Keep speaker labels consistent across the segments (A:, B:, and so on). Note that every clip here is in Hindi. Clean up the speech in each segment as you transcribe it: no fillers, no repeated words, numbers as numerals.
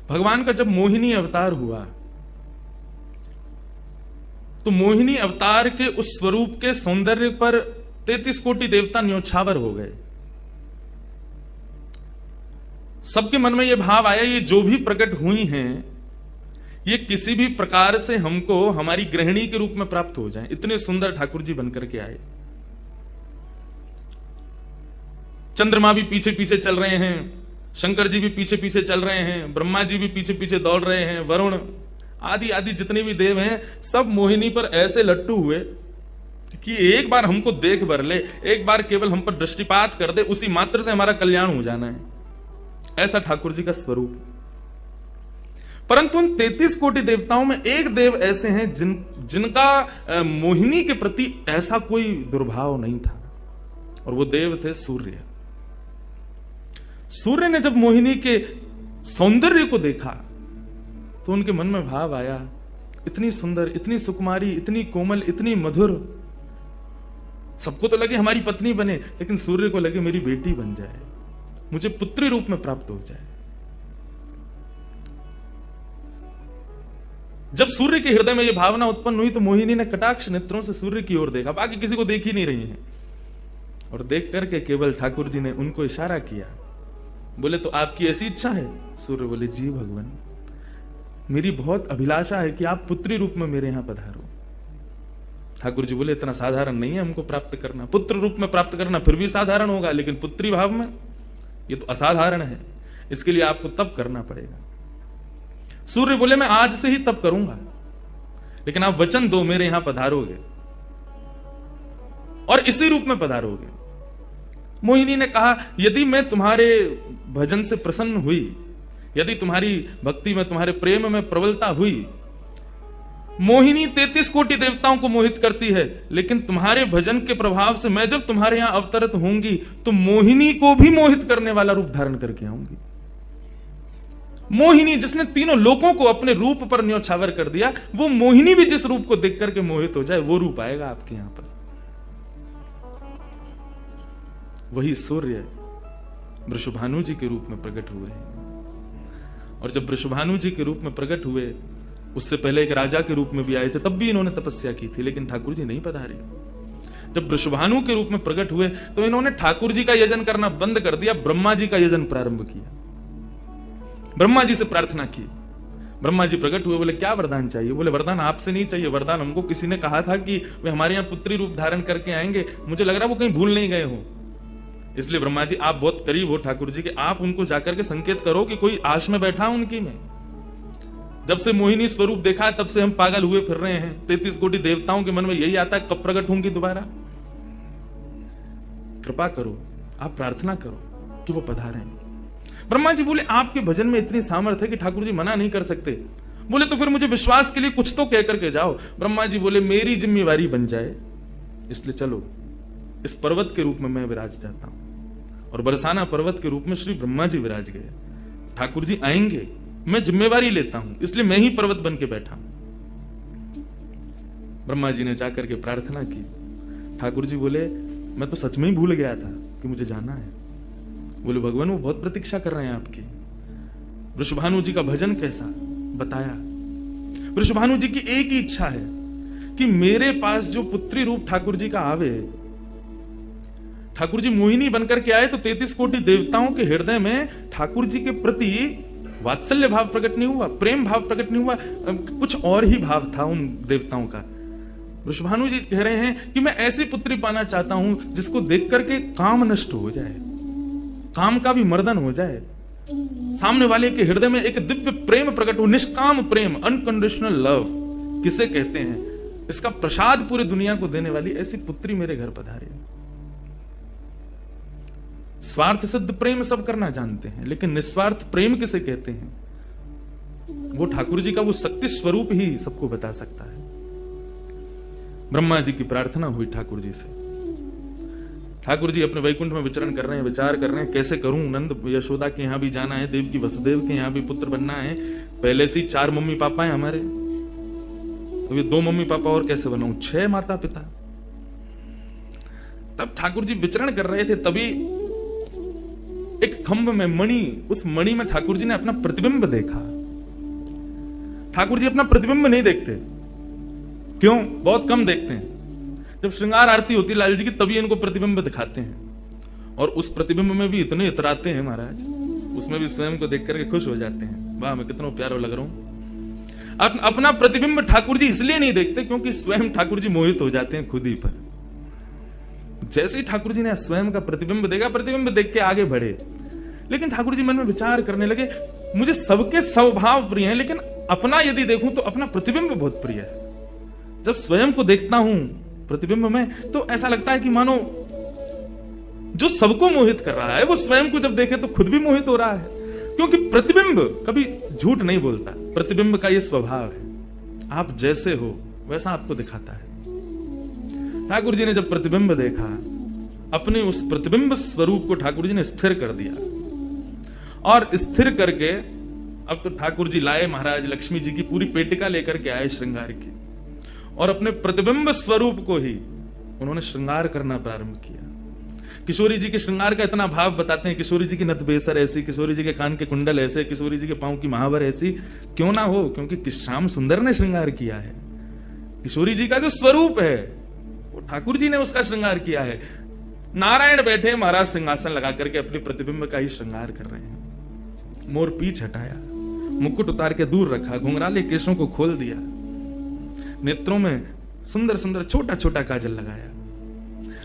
A: भगवान का जब मोहिनी अवतार हुआ तो मोहिनी अवतार के उस स्वरूप के सौंदर्य पर 33 कोटि देवता न्योछावर हो गए। सबके मन में यह भाव आया, ये जो भी प्रकट हुई हैं ये किसी भी प्रकार से हमको हमारी गृहिणी के रूप में प्राप्त हो जाएं। इतने सुंदर ठाकुर जी बनकर के आए। चंद्रमा भी पीछे पीछे चल रहे हैं, शंकर जी भी पीछे पीछे चल रहे हैं, ब्रह्मा जी भी पीछे पीछे दौड़ रहे हैं, वरुण आदि आदि जितने भी देव हैं सब मोहिनी पर ऐसे लट्टू हुए कि एक बार हमको देख भर ले, एक बार केवल हम पर दृष्टिपात कर दे, उसी मात्र से हमारा कल्याण हो जाना है। ऐसा ठाकुर जी का स्वरूप। परंतु उन 33 कोटि देवताओं में एक देव ऐसे हैं जिनका मोहिनी के प्रति ऐसा कोई दुर्भाव नहीं था, और वो देव थे सूर्य। सूर्य ने जब मोहिनी के सौंदर्य को देखा तो उनके मन में भाव आया, इतनी सुंदर, इतनी सुकुमारी, इतनी कोमल, इतनी मधुर। सबको तो लगे हमारी पत्नी बने, लेकिन सूर्य को लगे मेरी बेटी बन जाए, मुझे पुत्री रूप में प्राप्त हो जाए। जब सूर्य के हृदय में यह भावना उत्पन्न हुई तो मोहिनी ने कटाक्ष नेत्रों से सूर्य की ओर देखा, बाकी किसी को देख ही नहीं रही है, और देख करके केवल ठाकुर जी ने उनको इशारा किया। बोले तो आपकी ऐसी इच्छा है? सूर्य बोले जी भगवान, मेरी बहुत अभिलाषा है कि आप पुत्री रूप में मेरे यहां पधारो। ठाकुर जी बोले इतना साधारण नहीं है हमको प्राप्त करना, पुत्र रूप में प्राप्त करना फिर भी साधारण होगा, लेकिन पुत्री भाव में ये तो असाधारण है, इसके लिए आपको तप करना पड़ेगा। सूर्य बोले मैं आज से ही तप करूंगा, लेकिन आप वचन दो मेरे यहां पधारोगे और इसी रूप में पधारोगे। मोहिनी ने कहा यदि मैं तुम्हारे भजन से प्रसन्न हुई, यदि तुम्हारी भक्ति में, तुम्हारे प्रेम में प्रबलता हुई, मोहिनी 33 कोटि देवताओं को मोहित करती है, लेकिन तुम्हारे भजन के प्रभाव से मैं जब तुम्हारे यहां अवतरित होंगी तो मोहिनी को भी मोहित करने वाला रूप धारण करके आऊंगी। मोहिनी जिसने तीनों लोकों को अपने रूप पर न्योछावर कर दिया, वो मोहिनी भी जिस रूप को देख करके मोहित हो जाए, वो रूप आएगा आपके यहां पर। वही सूर्य वृषभानु जी के रूप में प्रकट हुए हैं। और जब वृषभानु जी के रूप में प्रकट हुए, उससे पहले एक राजा के रूप में भी आए थे, तब भी इन्होंने तपस्या की थी, लेकिन ठाकुर जी नहीं पधारे। जब वृषभानु के रूप में प्रकट हुए तो इन्होंने ठाकुर जी का यजन करना बंद कर दिया, ब्रह्मा जी का यजन प्रारंभ किया। ब्रह्मा जी से प्रार्थना की। ब्रह्मा जी प्रकट हुए, बोले क्या वरदान चाहिए? बोले वरदान आपसे नहीं चाहिए, वरदान हमको किसी ने कहा था कि वे हमारे यहाँ पुत्री रूप धारण करके आएंगे, मुझे लग रहा वो कहीं भूल नहीं गए हो, इसलिए ब्रह्मा जी आप बहुत करीब हो ठाकुर जी के, आप उनको जाकर के संकेत करो कि कोई आश में बैठा उनकी में। जब से मोहिनी स्वरूप देखा तब से हम पागल हुए फिर रहे हैं। 33 कोटि देवताओं के मन में यही आता है कब प्रकट होंगी दोबारा। कृपा करो, आप प्रार्थना करो कि वो पधारें। ब्रह्मा जी बोले आपके भजन में इतनी सामर्थ्य है कि ठाकुर जी मना नहीं कर सकते। बोले तो फिर मुझे विश्वास के लिए कुछ तो कह करके जाओ। ब्रह्मा जी बोले मेरी जिम्मेवारी बन जाए, इसलिए चलो इस पर्वत के रूप में मैं विराज जाता हूं। और बरसाना पर्वत के रूप में श्री ब्रह्मा जी विराज गए। ठाकुर जी आएंगे, मैं जिम्मेवारी लेता हूं, इसलिए मैं ही पर्वत बन के बैठा हूं। ब्रह्मा जी ने जाकर के प्रार्थना की। ठाकुर जी बोले मैं तो सच में ही भूल गया था कि मुझे जाना है। बोले भगवान वो बहुत प्रतीक्षा कर रहे हैं आपकी। वृषभानु जी का भजन कैसा बताया। वृषभानु जी की एक ही इच्छा है कि मेरे पास जो पुत्री रूप ठाकुर जी का आवे, ठाकुर जी मोहिनी बनकर के आए तो 33 कोटि देवताओं के हृदय में ठाकुर जी के प्रति वात्सल्य भाव प्रकट नहीं हुआ, प्रेम भाव प्रकट नहीं हुआ, कुछ और ही भाव था उन देवताओं का। वृषभानु जी कह रहे हैं कि मैं ऐसी पुत्री पाना चाहता हूं जिसको देख करके काम नष्ट हो जाए, काम का भी मर्दन हो जाए, सामने वाले के हृदय में एक दिव्य प्रेम प्रकट हो, निष्काम प्रेम, अनकंडीशनल लव किसे कहते हैं, इसका प्रसाद पूरी दुनिया को देने वाली ऐसी पुत्री मेरे घर पधारे। स्वार्थ सिद्ध प्रेम सब करना जानते हैं, लेकिन निस्वार्थ प्रेम किसे कहते हैं, वो ठाकुर जी का वो शक्ति स्वरूप ही सबको बता सकता है। ब्रह्मा जी की प्रार्थना हुई ठाकुर जी से। ठाकुर जी अपने वैकुंठ में विचरण कर रहे हैं, विचार कर रहे हैं कैसे करूं, नंद यशोदा के यहां भी जाना है, देव की वसुदेव के यहां भी पुत्र बनना है, पहले से 4 मम्मी पापा हैं हमारे, तो ये 2 मम्मी पापा और कैसे बनाऊं, 6 माता पिता। तब ठाकुर जी विचरण कर रहे थे, तभी एक खंभ में मणि, उस मणि में ठाकुर जी ने अपना प्रतिबिंब देखा। ठाकुर जी अपना प्रतिबिंब नहीं देखते। क्यों? बहुत कम देखते हैं। जब श्रृंगार आरती होती है लाल जी की, तभी इनको प्रतिबिंब दिखाते हैं, और उस प्रतिबिंब में भी इतने इतराते हैं महाराज, उसमें भी स्वयं को देख करके खुश हो जाते हैं, वाह मैं कितना प्यारा लग रहा हूं। अपना प्रतिबिंब ठाकुर जी इसलिए नहीं देखते क्योंकि स्वयं ठाकुर जी मोहित हो जाते हैं खुद ही पर। जैसे ही ठाकुर जी ने स्वयं का प्रतिबिंब देखा, प्रतिबिंब देख के आगे बढ़े, लेकिन ठाकुर जी मन में विचार करने लगे, मुझे सबके स्वभाव प्रिय हैं, लेकिन अपना यदि देखूं तो अपना प्रतिबिंब बहुत प्रिय है। जब स्वयं को देखता हूं प्रतिबिंब में, तो ऐसा लगता है कि मानो जो सबको मोहित कर रहा है वो स्वयं को जब देखे तो खुद भी मोहित हो रहा है, क्योंकि प्रतिबिंब कभी झूठ नहीं बोलता। प्रतिबिंब का ये स्वभाव है, आप जैसे हो वैसा आपको दिखाता है। ठाकुर जी ने जब प्रतिबिंब देखा, अपने उस प्रतिबिंब स्वरूप को ठाकुर जी ने स्थिर कर दिया, और स्थिर करके अब तो ठाकुर जी लाए महाराज लक्ष्मी जी की पूरी पेटिका लेकर के आए श्रृंगार की, और अपने प्रतिबिंब स्वरूप को ही उन्होंने श्रृंगार करना प्रारंभ किया। किशोरी जी के श्रृंगार का इतना भाव बताते हैं, किशोरी जी की नथ बेसर ऐसी, किशोरी जी के कान के कुंडल ऐसे, किशोरी जी के पांव की महावर ऐसी, क्यों ना हो? क्योंकि श्याम सुंदर ने श्रृंगार किया है। किशोरी जी का जो स्वरूप है वो ठाकुर जी ने उसका श्रृंगार किया है। नारायण बैठे महाराज सिंहासन लगा करके अपने प्रतिबिंब का ही श्रृंगार कर रहे हैं। मोर पीछ हटाया, मुकुट उतार के दूर रखा, घुंघराले केशों को खोल दिया, नेत्रों में सुंदर सुंदर छोटा छोटा काजल लगाया,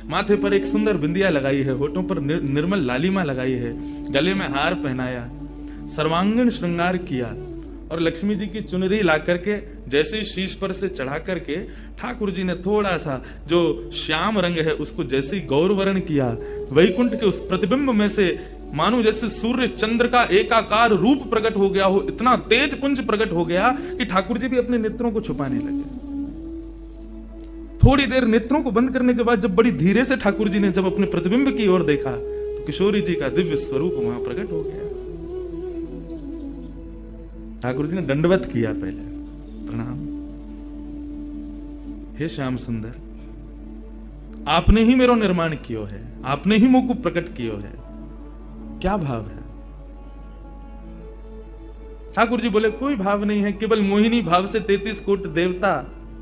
A: माथे पर एक सुंदर बिंदिया लगाई है, होठों पर निर्मल लालिमा लगाई है, गले में हार पहनाया, सर्वांगीण श्रृंगार किया, और लक्ष्मी जी की चुनरी ला करके जैसे ही शीश पर से चढ़ा करके ठाकुर जी ने थोड़ा सा जो श्याम रंग है उसको जैसे ही गौर वर्ण किया, वैकुंठ के उस प्रतिबिंब में से मानो जैसे सूर्य चंद्र का एकाकार रूप प्रकट हो गया हो, इतना तेज पुंज प्रकट हो गया कि ठाकुर जी भी अपने नेत्रों को छुपाने लगे। थोड़ी देर नेत्रों को बंद करने के बाद जब बड़ी धीरे से ठाकुर जी ने जब अपने प्रतिबिंब की ओर देखा तो किशोरी जी का दिव्य स्वरूप वहां प्रकट हो गया। ठाकुर जी ने दंडवत किया, पहले प्रणाम, हे श्याम सुंदर, आपने ही मेरो निर्माण कियो है, आपने ही मुझको प्रकट कियो है, क्या भाव है? ठाकुर जी बोले कोई भाव नहीं है, केवल मोहिनी भाव से 33 कोटि देवता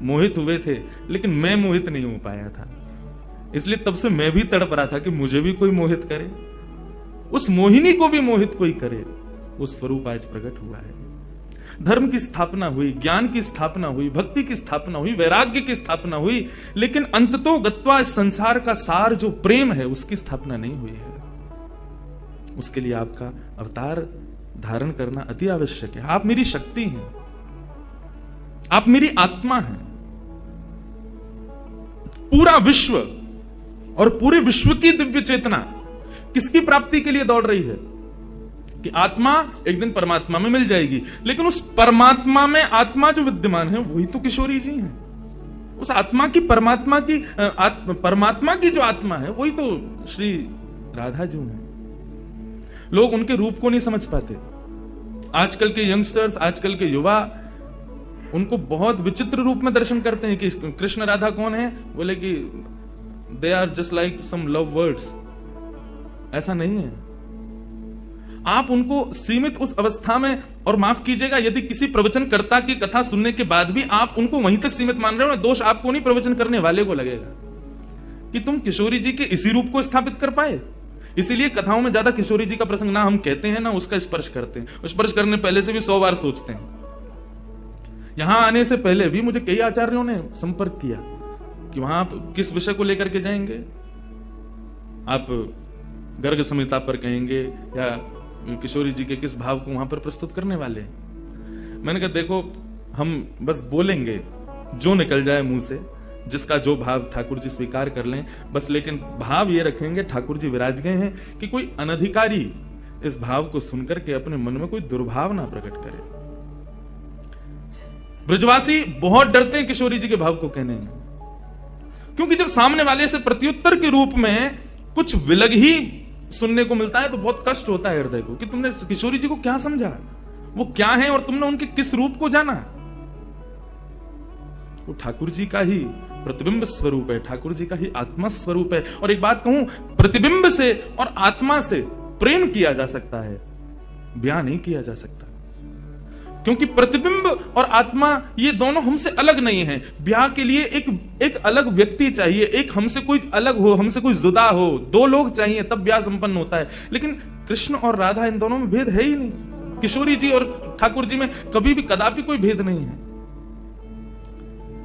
A: मोहित हुए थे, लेकिन मैं मोहित नहीं हो पाया था, इसलिए तब से मैं भी तड़प रहा था कि मुझे भी कोई मोहित करे, उस मोहिनी को भी मोहित कोई करे। वो स्वरूप आज प्रकट हुआ है। धर्म की स्थापना हुई, ज्ञान की स्थापना हुई, भक्ति की स्थापना हुई, वैराग्य की स्थापना हुई, लेकिन अंततो गत्वा इस संसार का सार जो प्रेम है उसकी स्थापना नहीं हुई है। उसके लिए आपका अवतार धारण करना अति आवश्यक है। आप मेरी शक्ति हैं, आप मेरी आत्मा हैं। पूरा विश्व और पूरे विश्व की दिव्य चेतना किसकी प्राप्ति के लिए दौड़ रही है? कि आत्मा एक दिन परमात्मा में मिल जाएगी, लेकिन उस परमात्मा में आत्मा जो विद्यमान है वही तो किशोरी जी हैं। उस आत्मा की परमात्मा की जो आत्मा है वही तो श्री राधा जी हैं। लोग उनके रूप को नहीं समझ पाते। आजकल के यंगस्टर्स, आजकल के युवा उनको बहुत विचित्र रूप में दर्शन करते हैं कि कृष्ण राधा कौन है, बोले कि they are just like some love words. ऐसा नहीं है। आप उनको सीमित उस अवस्था में, और माफ कीजिएगा यदि किसी प्रवचनकर्ता की कथा सुनने के बाद भी आप उनको वहीं तक सीमित मान रहे हो, दोष आपको नहीं, प्रवचन करने वाले को लगेगा कि तुम किशोरी जी के इसी रूप को स्थापित कर पाए। इसीलिए कथाओं में ज्यादा किशोरी जी का प्रसंग ना हम कहते हैं ना उसका स्पर्श करते हैं। स्पर्श करने पहले से भी 100 बार सोचते हैं। यहां आने से पहले भी मुझे कई आचार्यों ने संपर्क किया कि वहां आप किस विषय को लेकर के जाएंगे, आप गर्ग संहिता पर कहेंगे या किशोरी जी के किस भाव को वहां पर प्रस्तुत करने वाले हैं। मैंने कहा देखो, हम बस बोलेंगे जो निकल जाए मुंह से, जिसका जो भाव ठाकुर जी स्वीकार कर लें बस, लेकिन भाव ये रखेंगे ठाकुर जी विराज गए हैं कि कोई अनधिकारी इस भाव को सुनकर के अपने मन में कोई दुर्भाव ना प्रकट करे। ब्रजवासी बहुत डरते हैं किशोरी जी के भाव को कहने में, क्योंकि जब सामने वाले से प्रत्युत्तर के रूप में कुछ विलग ही सुनने को मिलता है तो बहुत कष्ट होता है हृदय को कि तुमने किशोरी जी को क्या समझा, वो क्या है और तुमने उनके किस रूप को जाना। वो ठाकुर जी का ही प्रतिबिंब स्वरूप है, ठाकुर जी का ही आत्मा स्वरूप है। और एक बात कहूं, प्रतिबिंब से और आत्मा से प्रेम किया जा सकता है, ब्याह नहीं किया जा सकता। क्योंकि प्रतिबिंब और आत्मा ये दोनों हमसे अलग नहीं है। ब्याह के लिए एक अलग व्यक्ति चाहिए, एक हमसे कोई अलग हो, हमसे कोई जुदा हो, दो लोग चाहिए तब ब्याह संपन्न होता है। लेकिन कृष्ण और राधा इन दोनों में भेद है ही नहीं। किशोरी जी और ठाकुर जी में कभी भी कदापि कोई भेद नहीं है।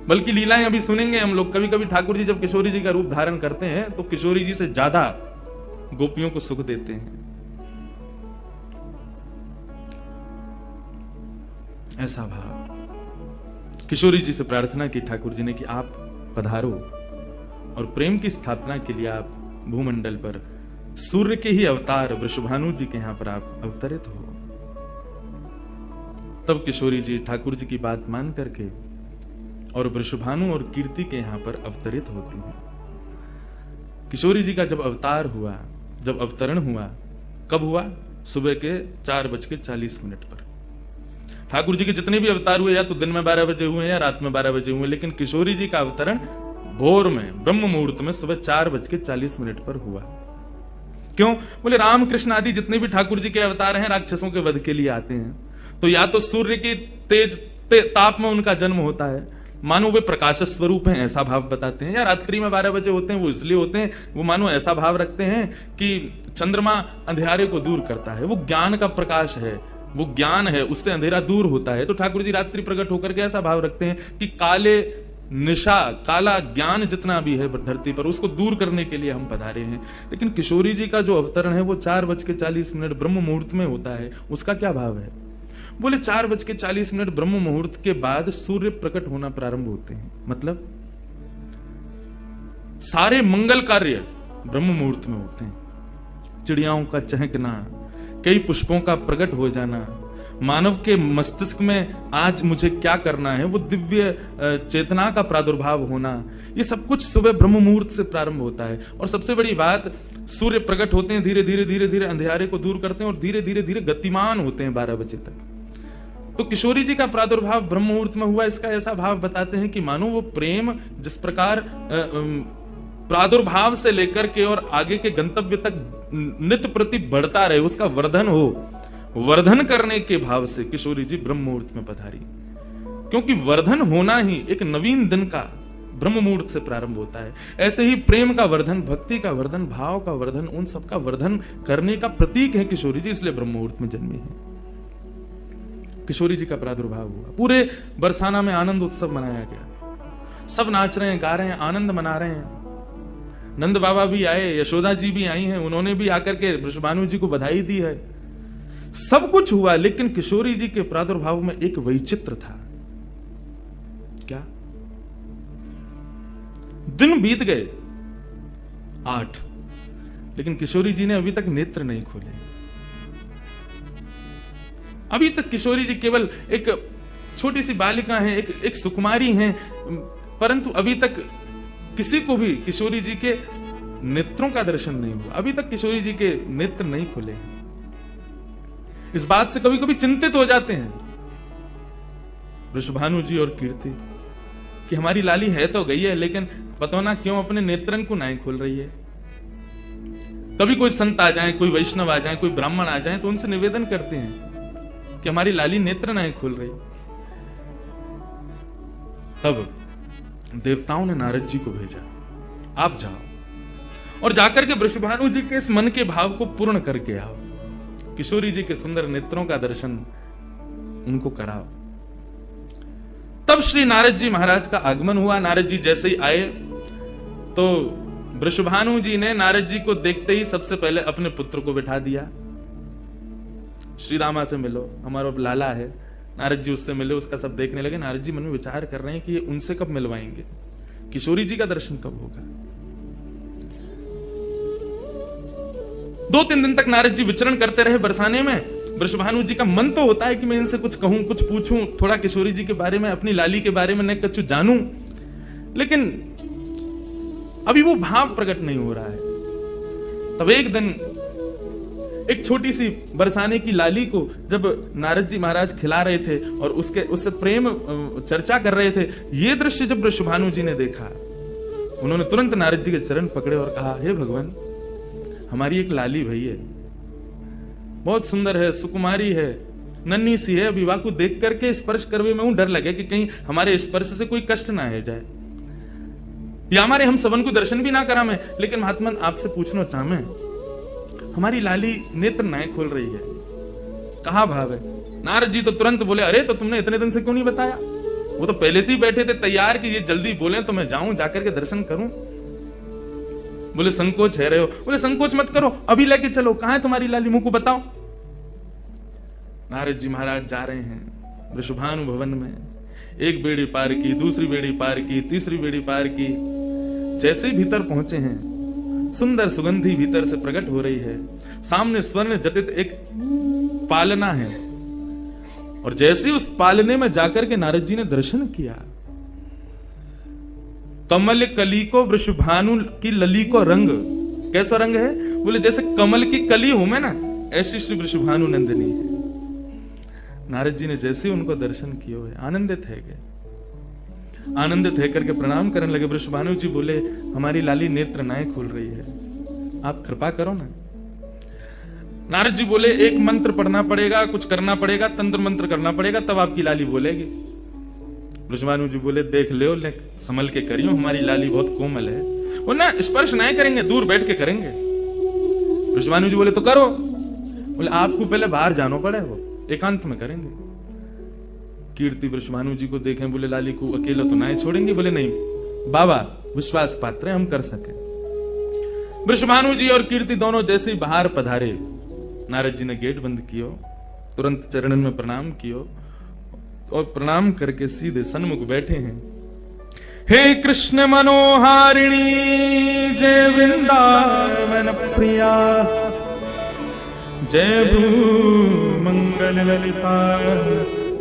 A: बल्कि लीलाएं अभी सुनेंगे हम लोग, कभी कभी ठाकुर जी जब किशोरी जी का रूप धारण करते हैं तो किशोरी जी से ज्यादा गोपियों को सुख देते हैं। ऐसा भाव किशोरी जी से प्रार्थना की ठाकुर जी ने कि आप पधारो और प्रेम की स्थापना के लिए आप भूमंडल पर सूर्य के ही अवतार वृषभानु जी के यहां पर आप अवतरित हो। तब किशोरी जी ठाकुर जी की बात मान करके और वृषभानु और कीर्ति के यहां पर अवतरित होती हैं। किशोरी जी का जब अवतार हुआ, जब अवतरण हुआ, कब हुआ? सुबह के 4:40 पर। ठाकुर जी के जितने भी अवतार हुए या तो दिन में 12 बजे हुए या रात में 12 बजे हुए, लेकिन किशोरी जी का अवतरण भोर में ब्रह्म मुहूर्त में सुबह 4:40 पर हुआ। क्यों? बोले रामकृष्ण आदि जितने भी ठाकुर जी के अवतार हैं राक्षसों के वध के लिए आते हैं, तो या तो सूर्य की तेज ताप में उनका जन्म होता है, मानो वे प्रकाश स्वरूप हैं ऐसा भाव बताते हैं, या रात्रि में 12 बजे होते हैं वो इसलिए होते हैं, वो मानो ऐसा भाव रखते हैं कि चंद्रमा अंधेरे को दूर करता है, वो ज्ञान का प्रकाश है, वो ज्ञान है, उससे अंधेरा दूर होता है। तो ठाकुर जी रात्रि प्रकट होकर के ऐसा भाव रखते हैं कि काले निशा, काला ज्ञान जितना भी है धरती पर, उसको दूर करने के लिए हम पधारे हैं। लेकिन किशोरी जी का जो अवतरण है वो 4:40 ब्रह्म मुहूर्त में होता है। उसका क्या भाव है? बोले 4:40 ब्रह्म मुहूर्त के बाद सूर्य प्रकट होना प्रारंभ होते हैं। मतलब सारे मंगल कार्य ब्रह्म मुहूर्त में होते हैं। चिड़ियाओं का चहकना, कई पुष्पों का प्रकट हो जाना, मानव के मस्तिष्क में आज मुझे क्या करना है, वो दिव्य चेतना का प्रादुर्भाव होना, ये सब कुछ सुबह ब्रह्म मुहूर्त से प्रारंभ होता है। और सबसे बड़ी बात, सूर्य प्रकट होते हैं, धीरे धीरे धीरे धीरे अंधेरे को दूर करते हैं और धीरे धीरे धीरे गतिमान होते हैं 12 बजे तक। तो किशोरी जी का प्रादुर्भाव ब्रह्म मुहूर्त में हुआ, इसका ऐसा भाव बताते हैं कि मानो वो प्रेम जिस प्रकार प्रादुर्भाव से लेकर के और आगे के गंतव्य तक नित्य प्रति बढ़ता रहे, उसका वर्धन हो, वर्धन करने के भाव से किशोरी जी ब्रह्म मुहूर्त में पधारी। क्योंकि वर्धन होना ही एक नवीन दिन का ब्रह्म मुहूर्त से प्रारंभ होता है। ऐसे ही प्रेम का वर्धन, भक्ति का वर्धन, भाव का वर्धन, उन सब का वर्धन करने का प्रतीक है किशोरी जी, इसलिए ब्रह्म मुहूर्त में जन्मी है। किशोरी जी का प्रादुर्भाव हुआ, पूरे बरसाना में आनंद उत्सव मनाया गया, सब नाच रहे हैं, गा रहे हैं, आनंद मना रहे हैं। नंद बाबा भी आए, यशोदा जी भी आई हैं, उन्होंने भी आकर के वृषभानु जी को बधाई दी है। सब कुछ हुआ, लेकिन किशोरी जी के प्रादुर्भाव में एक वैचित्र था। क्या? दिन बीत गए 8, लेकिन किशोरी जी ने अभी तक नेत्र नहीं खोले। अभी तक किशोरी जी केवल एक छोटी सी बालिका हैं, एक सुकुमारी हैं, परंतु अभी तक किसी को भी किशोरी जी के नेत्रों का दर्शन नहीं हुआ। अभी तक किशोरी जी के नेत्र नहीं खुले हैं। इस बात से कभी कभी चिंतित हो जाते हैं वृषभानु जी और कीर्ति कि हमारी लाली है तो गई है, लेकिन पता ना क्यों अपने नेत्रन को नहीं खोल रही है। कभी कोई संत आ जाए, कोई वैष्णव आ जाए, कोई ब्राह्मण आ जाए, तो उनसे निवेदन करते हैं कि हमारी लाली नेत्र नहीं खोल रही। तब देवताओं ने नारद जी को भेजा, आप जाओ और जाकर के वृषभानु जी के इस मन के भाव को पूर्ण करके आओ, किशोरी जी के सुंदर नेत्रों का दर्शन उनको कराओ। तब श्री नारद जी महाराज का आगमन हुआ। नारद जी जैसे ही आए तो वृषभानु जी ने नारद जी को देखते ही सबसे पहले अपने पुत्र को बिठा दिया। श्री रामा से मिलो, हमारा लाला है। नारद जी उससे मिले, उसका सब देखने लगे। नारद जी मन में विचार कर रहे हैं कि ये उनसे कब मिलवाएंगे, किशोरी जी का दर्शन कब होगा। 2-3 दिन तक नारद जी विचरण करते रहे बरसाने में। वृषभानु जी का मन तो होता है कि मैं इनसे कुछ कहूं, कुछ पूछूं, थोड़ा किशोरी जी के बारे में, अपनी लाली के बारे में न कुछ जानूं, लेकिन अभी वो भाव प्रकट नहीं हो रहा है। तब एक दिन एक छोटी सी बरसाने की लाली को जब नारद जी महाराज खिला रहे थे और उससे प्रेम चर्चा कर रहे थे, ये दृश्य जब वृषभानु जी ने देखा, उन्होंने तुरंत नारद जी के चरण पकड़े और कहा, हे भगवान, हमारी एक लाली भई है, बहुत सुंदर है, सुकुमारी है, नन्ही सी है, विवाह को देख करके स्पर्श करवे में डर लगे कि कहीं हमारे स्पर्श से कोई कष्ट ना आ जाए, या हमारे हम सबन को दर्शन भी ना करा में। लेकिन महात्मा आपसे पूछना चाहे, हमारी लाली नेत्र नाय खोल रही है, कहा भाव है? नारद जी तो तुरंत बोले, अरे तो तुमने इतने दिन से क्यों नहीं बताया? वो तो पहले से ही बैठे थे तैयार कि ये जल्दी बोले तो मैं जाऊं, जाकर के दर्शन करूं। बोले संकोच है रहे हो? बोले संकोच मत करो, अभी लेके चलो। कहां है तुम्हारी लाली, मुंह को बताओ। नारद जी महाराज जा रहे हैं वृषभानु भवन में। एक बेड़ी पार की, दूसरी बेड़ी पार की, तीसरी बेड़ी पार की। जैसे ही भीतर पहुंचे हैं, सुंदर सुगंधी भीतर से प्रकट हो रही है। सामने स्वर्ण जटित एक पालना है, और जैसे उस पालने में जाकर के नारद जी ने दर्शन किया, कमल कली को वृषभानु की लली को रंग, कैसा रंग है? बोले जैसे कमल की कली हूं मैं ना, ऐसी श्री वृषभानु नंदिनी है। नारद जी ने जैसे उनको दर्शन किए हुए आनंदित है गए, आनंदित है करके प्रणाम करने लगे। वृषभानु जी बोले, हमारी लाली नेत्र नाय खोल रही है, आप कृपा करो ना। नारद जी बोले, एक मंत्र पढ़ना पड़ेगा, कुछ करना पड़ेगा, तंत्र मंत्र करना पड़ेगा, तब आपकी लाली बोलेगी। वृषभानु जी बोले, देख लो, संभल के करियो, हमारी लाली बहुत कोमल है, वो ना स्पर्श नहीं करेंगे, दूर बैठ के करेंगे। वृषभानु जी बोले, तो करो। बोले, आपको पहले बाहर जाना पड़े, वो एकांत में करेंगे। कीर्ति वृषभानु जी को देखें, बोले लाली को अकेला तो नहीं छोड़ेंगे। बोले नहीं बाबा, विश्वास पात्र हम कर सके। वृषभानु जी और कीर्ति दोनों जैसे ही बाहर पधारे, नारद जी ने गेट बंद कियो, तुरंत चरणन में प्रणाम कियो, और प्रणाम करके सीधे सन्मुख बैठे हैं। हे कृष्ण मनोहारिणी जय वृंदावन प्रिया, जय भू मंगल ललिता,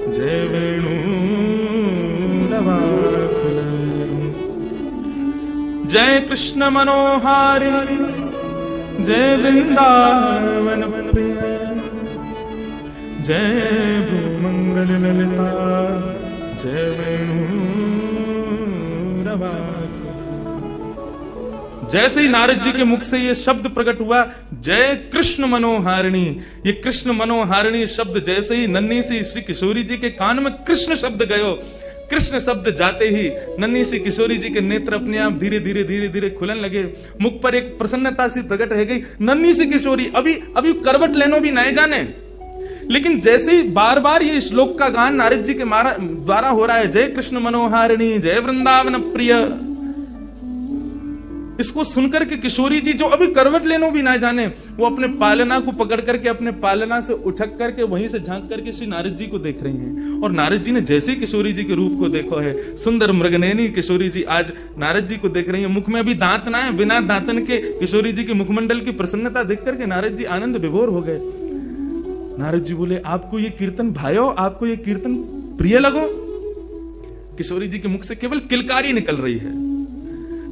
A: जय वेणु रवाकुल। जय कृष्ण मनोहारिणी जय वृंदावन प्रिया, जय भू मंगल ललिता, जय वेणु रवाकुल। जैसे ही नारद जी के मुख से ये शब्द प्रकट हुआ, जय कृष्ण मनोहारिणी, ये कृष्ण मनोहारिणी शब्द जैसे ही नन्ही सी श्री किशोरी जी के कान में कृष्ण शब्द गयो, कृष्ण शब्द जाते ही नन्ही सी किशोरी जी के नेत्र अपने आप धीरे धीरे धीरे धीरे खुलन लगे। मुख पर एक प्रसन्नता सी प्रकट हो गई। नन्ही सी किशोरी अभी करवट लेनो भी नहीं जाने, लेकिन जैसे ही बार बार ये श्लोक का गान नारद जी के द्वारा हो रहा है, जय कृष्ण मनोहारिणी जय वृंदावन प्रिय, इसको सुनकर के किशोरी जी जो अभी करवट लेनो भी ना जाने, वो अपने पालना को पकड़ करके अपने पालना से उछक करके वहीं से झांक करके श्री नारद जी को देख रही हैं। और नारद जी ने जैसे ही किशोरी जी के रूप को देखो है, सुंदर मृगनयनी किशोरी जी आज नारद जी को देख रही है। मुख में अभी दांत ना है, बिना दांतन के किशोरी जी के मुखमंडल की प्रसन्नता देख करके नारद जी आनंद विभोर हो गए। नारद जी बोले, आपको ये कीर्तन भायो, आपको ये कीर्तन प्रिय लगो? किशोरी जी के मुख से केवल किलकारी निकल रही है।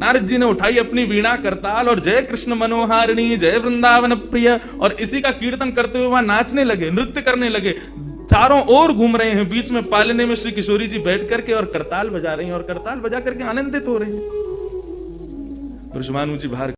A: नारद जी ने उठाई अपनी वीणा करताल और जय कृष्ण मनोहारिणी जय वृंदावन प्रिय, और इसी का कीर्तन करते हुए वहां नाचने लगे, नृत्य करने लगे, चारों ओर घूम रहे हैं। बीच में पालने में श्री किशोरी जी बैठ करके और करताल बजा रही हैं, और करताल बजा करके आनंदित हो रहे हैं। वृषभानु जी बाहर